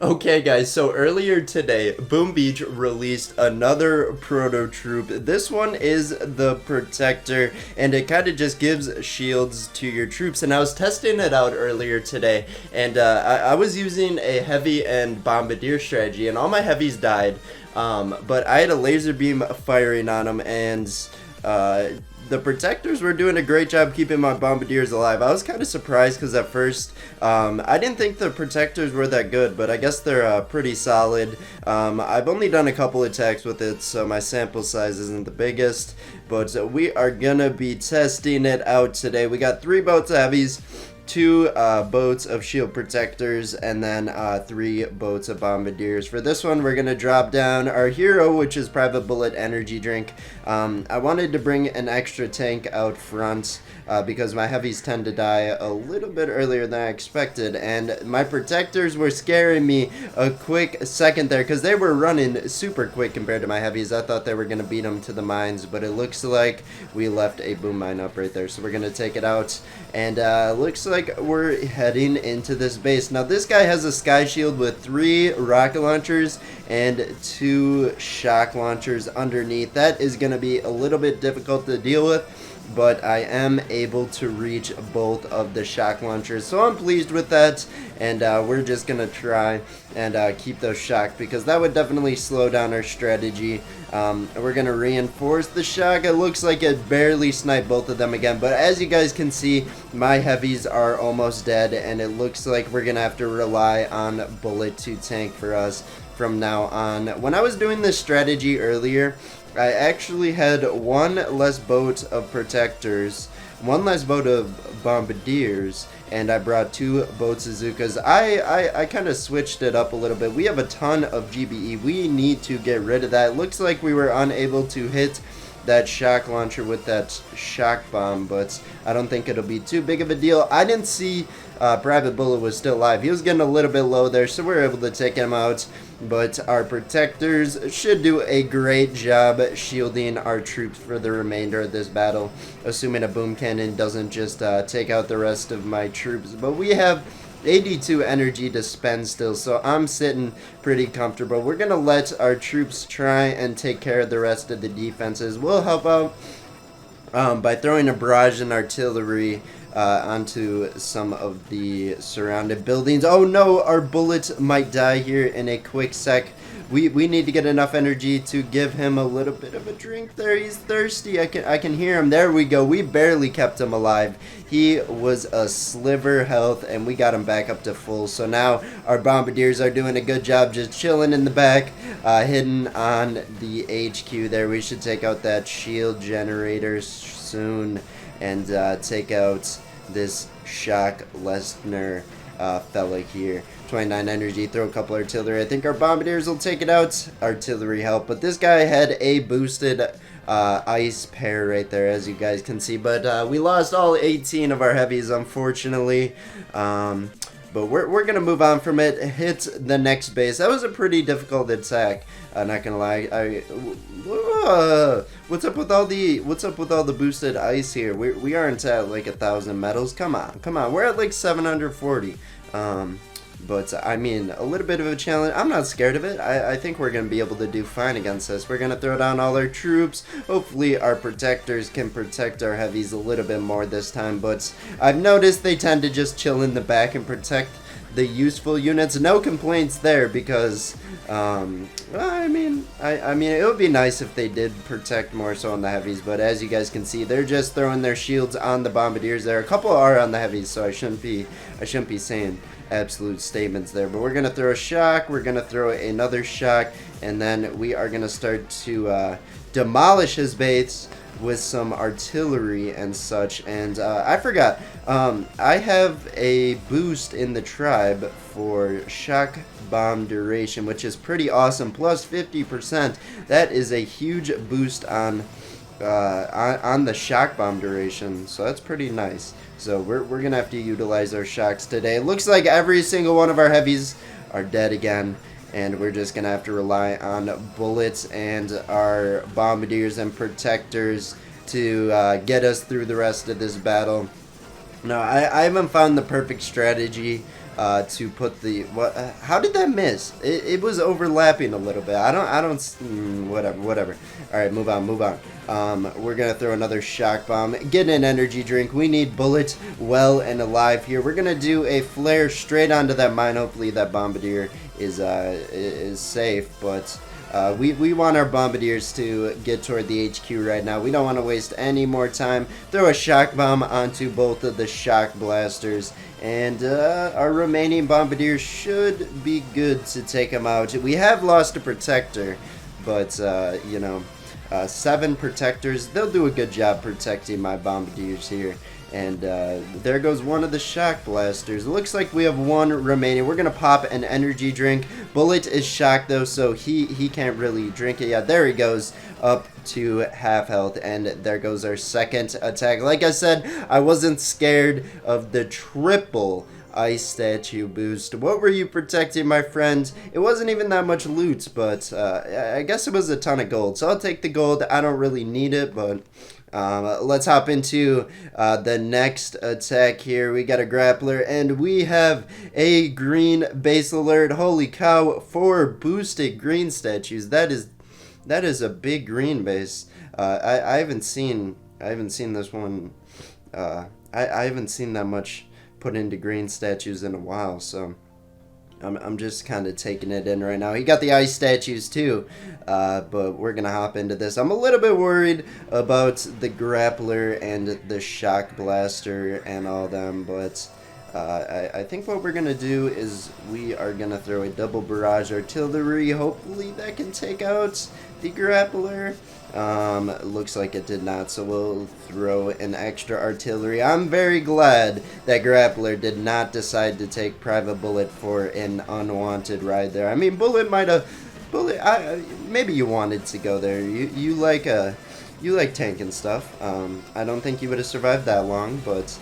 Okay guys, so earlier today, Boom Beach released another Prototroop. This one is the Protector, and it kind of just gives shields to your troops. And I was testing it out earlier today, and I was using a heavy and bombardier strategy, and all my heavies died. But I had a laser beam firing on them, and uh, the protectors were doing a great job keeping my bombardiers alive. I was kind of surprised because at first I didn't think the protectors were that good, but I guess they're pretty solid. I've only done a couple attacks with it, so my sample size isn't the biggest, but we are gonna be testing it out today. We got 3 boats of heavies, 2 boats of shield protectors, and then 3 boats of bombardiers. For this one, we're going to drop down our hero, which is Private Bullet Energy Drink. I wanted to bring an extra tank out front because my heavies tend to die a little bit earlier than I expected, and my protectors were scaring me a quick second there because they were running super quick compared to my heavies. I thought they were going to beat them to the mines, but it looks like we left a boom mine up right there, so we're going to take it out, and looks like we're heading into this base. Now this guy has a sky shield with 3 rocket launchers and 2 shock launchers underneath. That is going to be a little bit difficult to deal with, but I am able to reach both of the shock launchers, so I'm pleased with that, and we're just gonna try and keep those shocked because that would definitely slow down our strategy. We're gonna reinforce the shock. It looks like it barely sniped both of them again, but as you guys can see, my heavies are almost dead, and it looks like we're gonna have to rely on bullet to tank for us from now on. When I was doing this strategy earlier, I actually had 1 less boat of protectors, 1 less boat of bombardiers, and I brought 2 boats of Zukas. I kind of switched it up a little bit. We have a ton of GBE. We need to get rid of that. It looks like we were unable to hit that shock launcher with that shock bomb, but I don't think it'll be too big of a deal. I didn't see Private Bullet was still alive. He was getting a little bit low there, so we were able to take him out, but our protectors should do a great job shielding our troops for the remainder of this battle, assuming a boom cannon doesn't just take out the rest of my troops. But we have 82 energy to spend still, so I'm sitting pretty comfortable. We're gonna let our troops try and take care of the rest of the defenses. We'll help out by throwing a barrage and artillery onto some of the surrounded buildings. Oh no, our bullets might die here in a quick sec. We need to get enough energy to give him a little bit of a drink there. He's thirsty. I can hear him. There we go. We barely kept him alive. He was a sliver health, and we got him back up to full. So now our bombardiers are doing a good job just chilling in the back, hidden on the HQ there. We should take out that shield generator soon and take out this shock Lesnar fella here. 29 energy, throw a couple artillery. I think our bombardiers will take it out. Artillery help, but this guy had a boosted ice pair right there, as you guys can see, but we lost all 18 of our heavies, unfortunately. But we're gonna move on from it. Hit the next base. That was a pretty difficult attack. Not gonna lie. What's up with all the boosted ice here? We aren't at like 1,000 medals. Come on. We're at like 740. But I mean, a little bit of a challenge. I'm not scared of it. I think we're going to be able to do fine against this. We're going to throw down all our troops. Hopefully our protectors can protect our heavies a little bit more this time. But I've noticed they tend to just chill in the back and protect the useful units. No complaints there because, I mean, it would be nice if they did protect more so on the heavies. But as you guys can see, they're just throwing their shields on the bombardiers there. A couple are on the heavies, so I shouldn't be saying absolute statements there. But we're gonna throw a shock, we're gonna throw another shock, and then we are gonna start to demolish his base with some artillery and such. And I forgot, I have a boost in the tribe for shock bomb duration, which is pretty awesome, plus 50%. That is a huge boost on the shock bomb duration, so that's pretty nice. So we're gonna have to utilize our shocks today. It looks like every single one of our heavies are dead again, and we're just gonna have to rely on bullets and our bombardiers and protectors to get us through the rest of this battle. No, I haven't found the perfect strategy to put the what? How did that miss? It was overlapping a little bit. Whatever. All right, move on. We're gonna throw another shock bomb. Get an energy drink. We need bullets well and alive here. We're gonna do a flare straight onto that mine. Hopefully that bombardier is safe, but. We want our bombardiers to get toward the HQ right now. We don't want to waste any more time. Throw a shock bomb onto both of the shock blasters, and our remaining bombardiers should be good to take them out. We have lost a protector, but you know, 7 protectors, they'll do a good job protecting my bombardiers here. And there goes one of the shock blasters. It looks like we have 1 remaining. We're gonna pop an energy drink. Bullet is shocked though, so he can't really drink it. Yeah, there he goes, up to half health, and there goes our second attack. Like I said, I wasn't scared of the triple ice statue boost. What were you protecting, my friend? It wasn't even that much loot, but I guess it was a ton of gold. So I'll take the gold. I don't really need it, but let's hop into the next attack here. We got a grappler, and we have a green base alert. Holy cow, 4 boosted green statues. That is a big green base. I haven't seen this one. I haven't seen that much put into green statues in a while, so I'm just kind of taking it in right now. He got the ice statues too, but we're gonna hop into this. I'm a little bit worried about the grappler and the shock blaster and all them, but I think what we're gonna do is we are gonna throw a double barrage artillery. Hopefully that can take out the grappler. Looks like it did not, so we'll throw an extra artillery. I'm very glad that grappler did not decide to take Private Bullet for an unwanted ride there. I mean, Bullet might have, maybe you wanted to go there. You like tanking stuff. I don't think you would have survived that long, but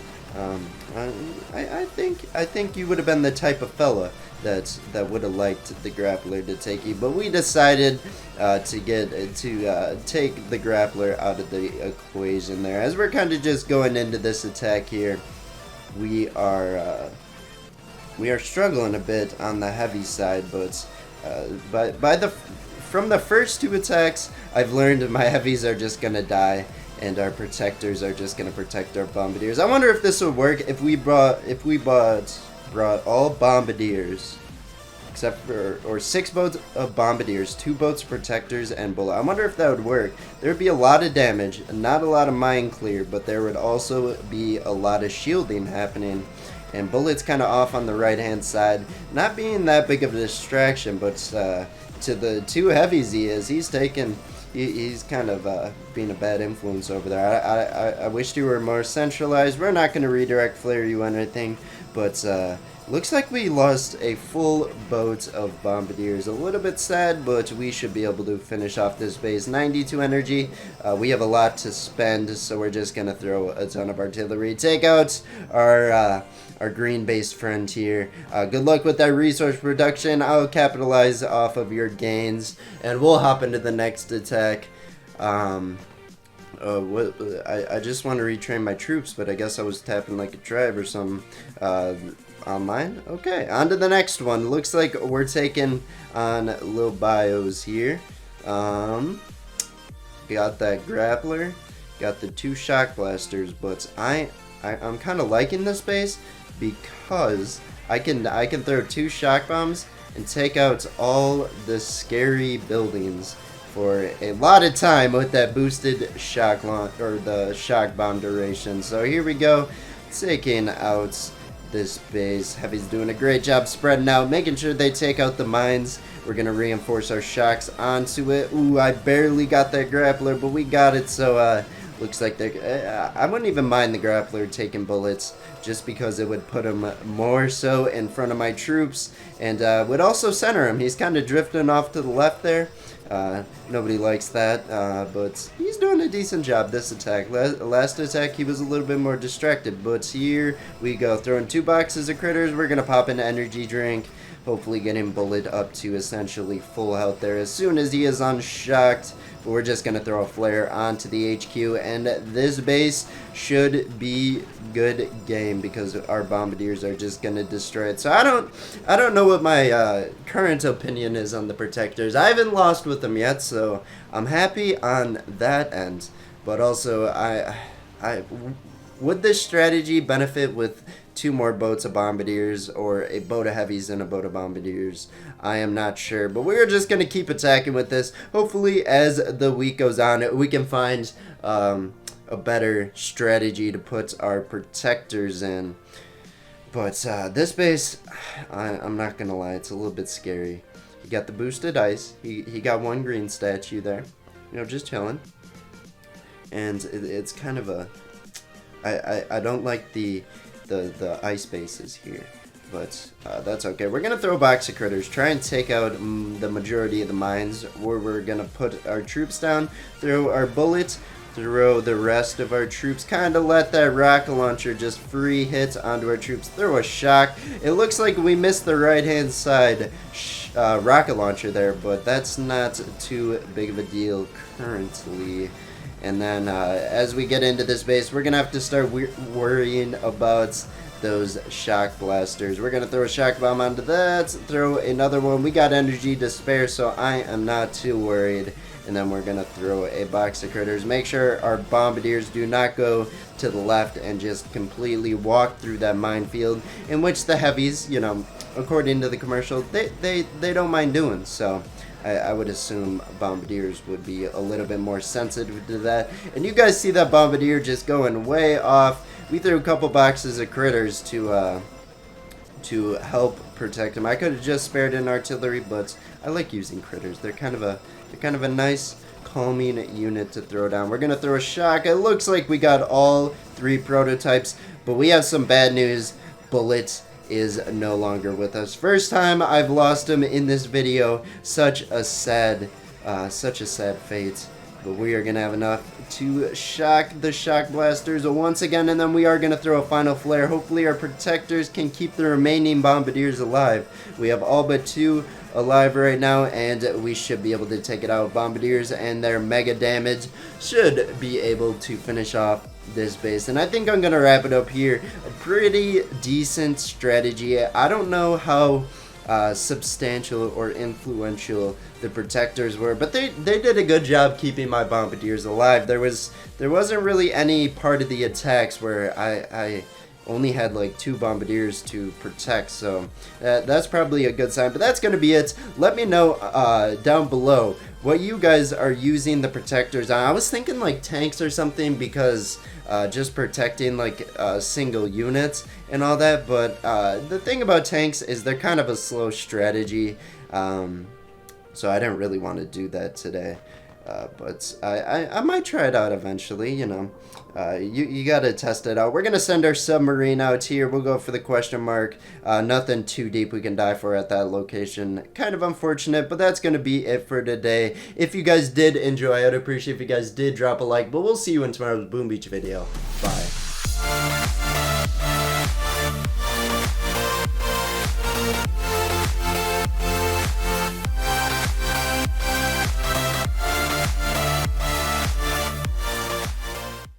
I think you would have been the type of fella that would have liked the grappler to take you, but we decided to take the grappler out of the equation there. As we're kind of just going into this attack here, we are struggling a bit on the heavy side, but from the first 2 attacks, I've learned my heavies are just gonna die, and our protectors are just gonna protect our bombardiers. I wonder if this would work if we brought all bombardiers, except for 6 boats of bombardiers, 2 boats of protectors, and bullet. I wonder if that would work. There would be a lot of damage, not a lot of mine clear, but there would also be a lot of shielding happening. And Bullet's kind of off on the right hand side, not being that big of a distraction, but to the 2 heavies he's taking. He's kind of being a bad influence over there. I wish you were more centralized. We're not going to redirect flare you or anything, but looks like we lost a full boat of bombardiers. A little bit sad, but we should be able to finish off this base. 92 energy. We have a lot to spend, so we're just going to throw a ton of artillery. Take out our green base friend here. Good luck with that resource production. I'll capitalize off of your gains, and we'll hop into the next attack. I just want to retrain my troops, but I guess I was tapping like a tribe or something. Online? Okay, on to the next one. Looks like we're taking on Lil Bios here. Got that grappler, got the 2 shock blasters, but I'm kind of liking this base because I can throw 2 shock bombs and take out all the scary buildings for a lot of time with that boosted shock launch or the shock bomb duration. So here we go, taking out this base. Heavy's doing a great job spreading out, making sure they take out the mines. We're gonna reinforce our shocks onto it. Ooh, I barely got that grappler, but we got it. So looks like they're I wouldn't even mind the grappler taking bullets, just because it would put him more so in front of my troops, and would also center him. He's kind of drifting off to the left there. Nobody likes that, but he's doing a decent job this attack. Last attack he was a little bit more distracted, but here we go, throwing 2 boxes of critters. We're gonna pop an energy drink, hopefully getting bullet up to essentially full health there as soon as he is unshocked. But we're just going to throw a flare onto the HQ, and this base should be good game because our bombardiers are just going to destroy it. So I don't know what my current opinion is on the protectors. I haven't lost with them yet, so I'm happy on that end. But also, would this strategy benefit with 2 more boats of bombardiers or a boat of heavies and a boat of bombardiers? I am not sure, but we're just going to keep attacking with this. Hopefully, as the week goes on, we can find a better strategy to put our protectors in. But this base, I'm not going to lie, it's a little bit scary. He got the boosted ice. He got 1 green statue there, you know, just chilling. And it's kind of a... I don't like the ice bases here, but that's okay. We're gonna throw a box of critters, try and take out the majority of the mines, where we're gonna put our troops down, throw our bullets, throw the rest of our troops, kind of let that rocket launcher just free hit onto our troops, throw a shock. It looks like we missed the right hand side rocket launcher there, but that's not too big of a deal currently. And then as we get into this base, we're going to have to start worrying about those shock blasters. We're going to throw a shock bomb onto that, throw another one. We got energy to spare, so I am not too worried. And then we're going to throw a box of critters. Make sure our bombardiers do not go to the left and just completely walk through that minefield, in which the heavies, you know, according to the commercial, they don't mind doing. So I would assume bombardiers would be a little bit more sensitive to that. And you guys see that bombardier just going way off. We threw a couple boxes of critters to help protect him. I could have just spared an artillery, but I like using critters. They're kind of a nice calming unit to throw down. We're gonna throw a shock. It looks like we got all 3 prototypes, but we have some bad news. Bullet is no longer with us. First time I've lost him in this video. Such a sad fate. But we are going to have enough to shock the shock blasters once again, and then we are going to throw a final flare. Hopefully our protectors can keep the remaining bombardiers alive. We have all but 2 alive right now, and we should be able to take it out. Bombardiers and their mega damage should be able to finish off this base. And I think I'm gonna wrap it up here. A pretty decent strategy. I don't know how substantial or influential the protectors were, but they did a good job keeping my bombardiers alive. There wasn't really any part of the attacks where I only had like 2 bombardiers to protect, so that's probably a good sign. But that's gonna be it. Let me know down below what you guys are using the protectors on. I was thinking like tanks or something, because just protecting like single units and all that, but the thing about tanks is they're kind of a slow strategy, so I didn't really want to do that today. But I might try it out eventually, you know. You gotta test it out. We're gonna send our submarine out here. We'll go for the question mark. Nothing too deep we can die for at that location. Kind of unfortunate, but that's gonna be it for today. If you guys did enjoy, I'd appreciate if you guys did drop a like, but we'll see you in tomorrow's Boom Beach video. Bye.